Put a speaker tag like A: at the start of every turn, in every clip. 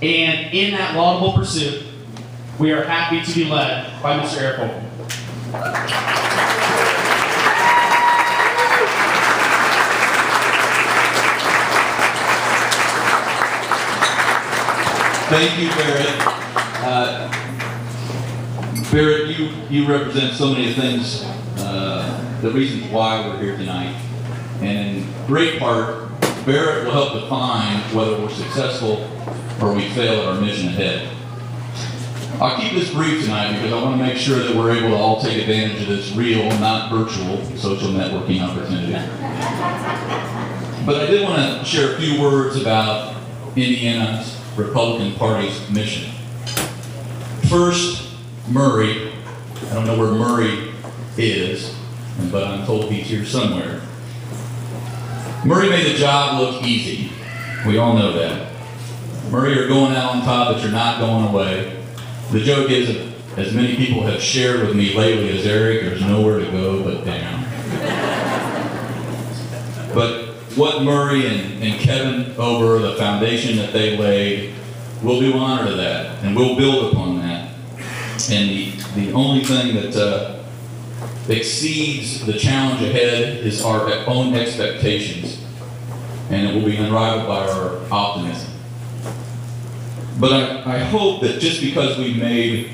A: And in that laudable pursuit, we are happy to be led by Mr. Eric Holcomb.
B: Thank you, Barrett. Barrett, you represent so many things, the reasons why we're here tonight. And in great part, Barrett will help define whether we're successful or we fail at our mission ahead. I'll keep this brief tonight because I want to make sure that we're able to all take advantage of this real, not virtual, social networking opportunity. But I did want to share a few words about Indiana's Republican Party's mission. First, Murray. I don't know where Murray is, but I'm told he's here somewhere. Murray made the job look easy. We all know that. Murray, you're going out on top, but you're not going away. The joke is that as many people have shared with me lately as Eric, there's nowhere to go but down. But what Murray and Kevin over the foundation that they laid, we'll do honor to that, and we'll build upon that. And the only thing that exceeds the challenge ahead is our own expectations, and it will be unrivaled by our optimism. But I hope that just because we've made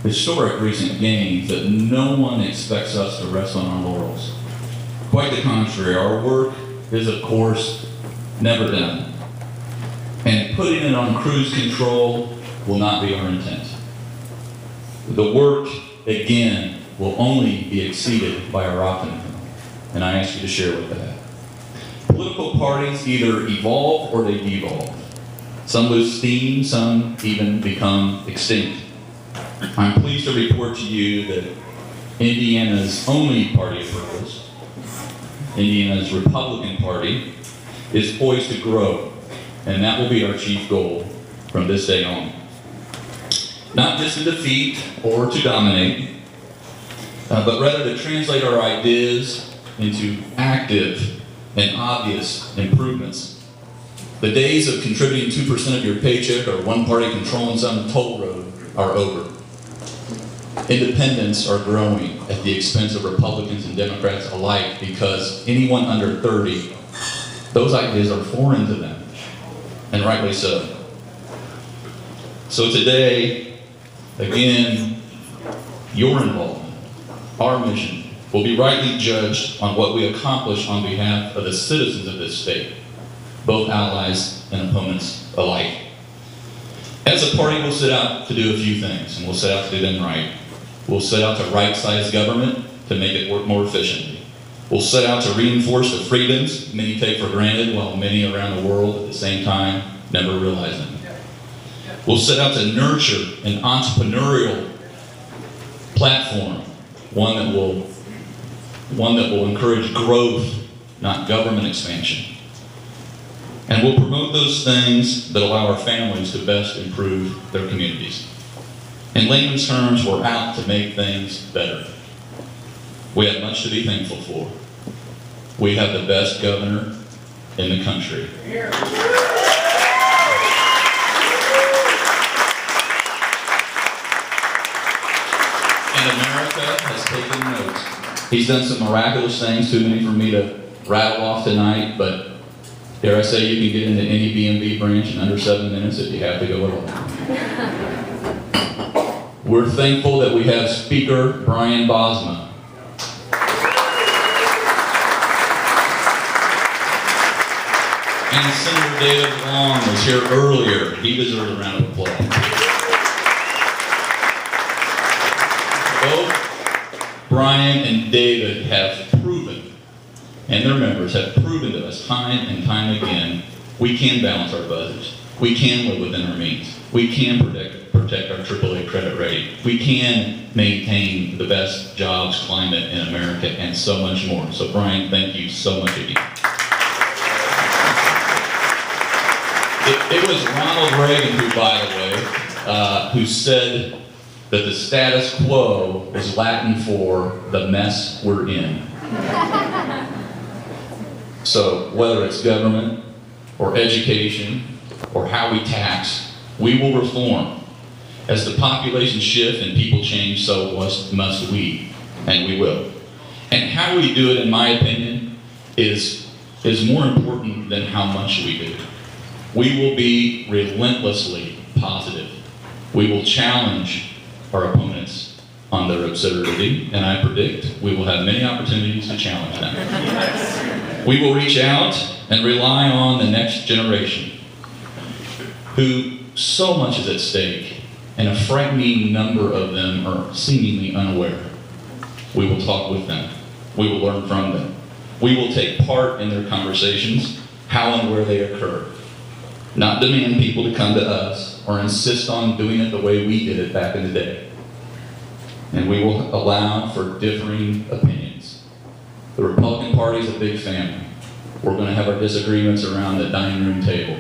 B: historic recent gains, that no one expects us to rest on our laurels. Quite the contrary, our work is, of course, never done. And putting it on cruise control will not be our intent. The work, again, will only be exceeded by our optimism. And I ask you to share with that. Political parties either evolve or they devolve. Some lose steam, some even become extinct. I'm pleased to report to you that Indiana's only party of purpose, Indiana's Republican Party, is poised to grow, and that will be our chief goal from this day on. Not just to defeat or to dominate, but rather to translate our ideas into active and obvious improvements. The days of contributing 2% of your paycheck or one party controlling some toll road are over. Independents are growing at the expense of Republicans and Democrats alike because anyone under 30, those ideas are foreign to them, and rightly so. So today, again, your involvement, our mission, will be rightly judged on what we accomplish on behalf of the citizens of this state, both allies and opponents alike. As a party, we'll set out to do a few things, and we'll set out to do them right. We'll set out to right-size government to make it work more efficiently. We'll set out to reinforce the freedoms many take for granted while many around the world at the same time never realize them. We'll set out to nurture an entrepreneurial platform, one that will encourage growth, not government expansion. And we'll promote those things that allow our families to best improve their communities. In layman's terms, we're out to make things better. We have much to be thankful for. We have the best governor in the country. And America has taken note. He's done some miraculous things, too many for me to rattle off tonight, but dare I say you can get into any BMV branch in under 7 minutes if you have to go at all. We're thankful that we have Speaker Brian Bosma. And Senator David Long was here earlier. He deserves a round of applause. Both Brian and David have proven, and their members have proven to us time and time again, we can balance our budgets. We can live within our means. We can protect our AAA credit rating. We can maintain the best jobs climate in America and so much more. So Brian, thank you so much again. It was Ronald Reagan who, by the way, who said that the status quo is Latin for the mess we're in. So whether it's government or education or how we tax, we will reform. As the population shift and people change, so must we, and we will. And how we do it, in my opinion, is more important than how much we do. We will be relentlessly positive. We will challenge our opponents on their absurdity, and I predict we will have many opportunities to challenge them. We will reach out and rely on the next generation, who so much is at stake, and a frightening number of them are seemingly unaware. We will talk with them. We will learn from them. We will take part in their conversations, how and where they occur. Not demand people to come to us or insist on doing it the way we did it back in the day. And we will allow for differing opinions. The Republican Party is a big family. We're going to have our disagreements around the dining room table.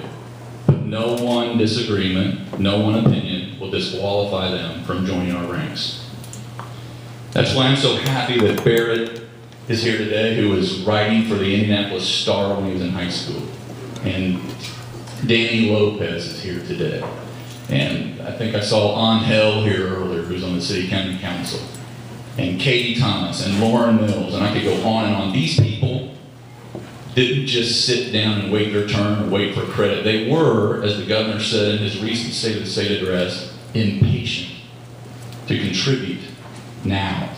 B: But no one disagreement, no one opinion will disqualify them from joining our ranks. That's why I'm so happy that Barrett is here today, who was writing for the Indianapolis Star when he was in high school. And Danny Lopez is here today. And I think I saw Angel here earlier, who's on the City County Council. And Katie Thomas and Lauren Mills, and I could go on and on. These people didn't just sit down and wait their turn or wait for credit. They were, as the governor said in his recent State of the State address, impatient to contribute now.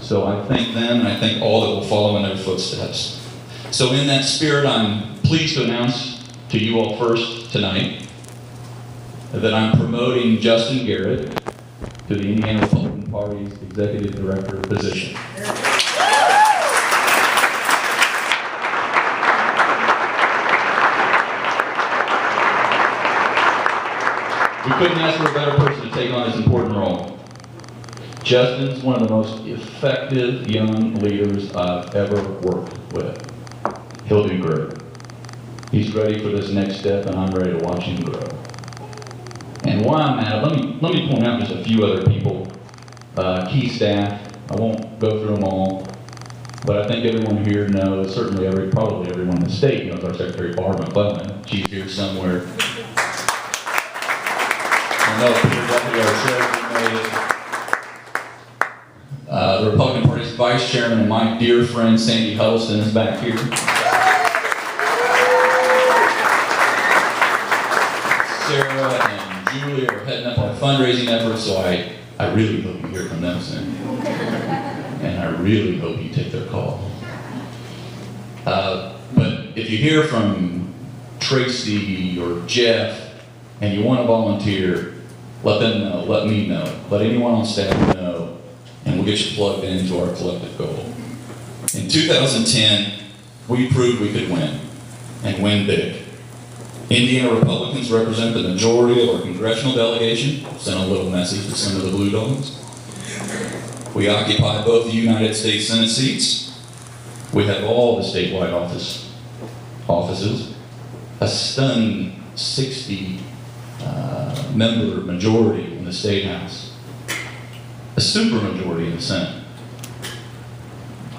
B: So I thank them, and I thank all that will follow in their footsteps. So in that spirit, I'm pleased to announce to you all first tonight that I'm promoting Justin Garrett to the Indiana Republican Party's Executive Director position. We couldn't ask for a better person to take on this important role. Justin's one of the most effective young leaders I've ever worked with. He'll do great. He's ready for this next step, and I'm ready to watch him grow. And while I'm at it, let me point out just a few other people, key staff. I won't go through them all, but I think everyone here knows, probably everyone in the state knows our Secretary Barb McClellan. She's here somewhere. I know Peter Duffy, our sheriff, made it. The Republican Party's Vice Chairman and my dear friend Sandy Huddleston is back here. Sarah and Julie are heading up our fundraising efforts, so I really hope you hear from them soon. And I really hope you take their call. But if you hear from Tracy or Jeff and you want to volunteer, let them know, let me know, let anyone on staff know, and we'll get you plugged into our collective goal. In 2010, we proved we could win, and win big. Indiana Republicans represent the majority of our congressional delegation. Sent a little message to some of the Blue Dogs. We occupy both the United States Senate seats. We have all the statewide offices. A stunning 60 member majority in the State House. A supermajority in the Senate.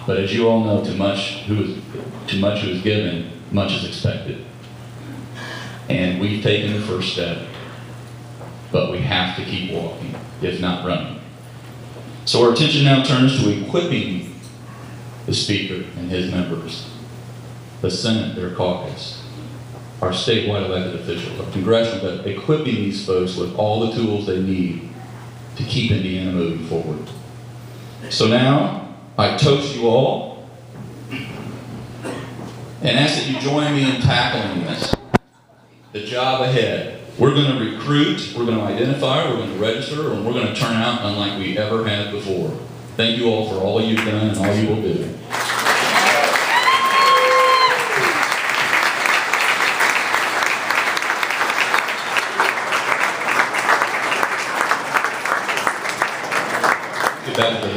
B: But as you all know, too much who is given, much is expected. And we've taken the first step, but we have to keep walking, if not running. So our attention now turns to equipping the Speaker and his members, the Senate, their caucus, our statewide elected officials, our congressional, equipping these folks with all the tools they need to keep Indiana moving forward. So now, I toast you all and ask that you join me in tackling this. The job ahead. We're going to recruit, we're going to identify, we're going to register, and we're going to turn out unlike we ever have before. Thank you all for all you've done and all you will do. Get back to the